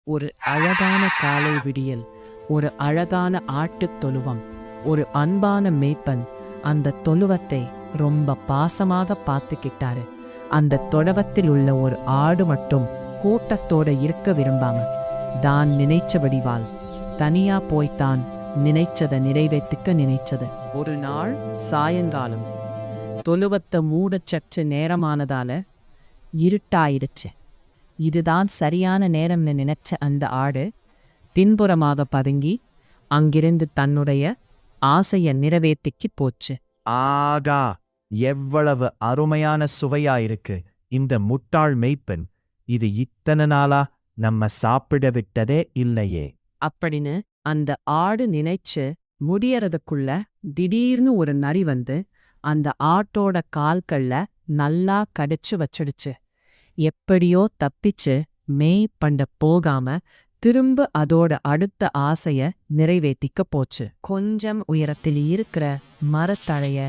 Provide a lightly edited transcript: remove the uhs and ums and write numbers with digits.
ஒரு அழகான காலை விடியல், ஒரு அழகான ஆட்டுத் தொழுவம், ஒரு அன்பான மேய்ப்பன் அந்த தொழுவத்தை ரொம்ப பாசமாக பார்த்துக்கிட்டாரு. அந்த தொழுவத்தில் உள்ள ஒரு ஆடு மட்டும் கூட்டத்தோட இருக்க விரும்பாம தான் நினைச்சபடி தனியா போய்த்தான் நினைச்சத நிறைவேற்றிக்க நினைச்சது. ஒரு நாள் சாயங்காலம் தொழுவத்தை மூடச் சற்று நேரமானதால இருட்டாயிடுச்சு. இதுதான் சரியான நேரம்னு நினைச்ச அந்த ஆடு பின்புறமாக பதுங்கி அங்கிருந்து தன்னுடைய ஆசைய நிறைவேற்றிக்கு போச்சு. ஆகா, எவ்வளவு அருமையான சுவையாயிருக்கு இந்த முட்டாள் மெய்ப்பெண். இது இத்தனை நாளா நம்ம சாப்பிட விட்டதே இல்லையே அப்படின்னு அந்த ஆடு நினைச்சு முடியறதுக்குள்ள திடீர்னு ஒரு நரி வந்து அந்த ஆட்டோட கால்கள்ல நல்லா கடிச்சு வச்சிடுச்சு. எப்படியோ தப்பிச்சு மேய் பண்ண போகாம திரும்ப அதோட அடுத்த ஆசைய நிறைவேற்றிக்க போச்சு. கொஞ்சம் உயரத்தில் இருக்கிற மரத்தழைய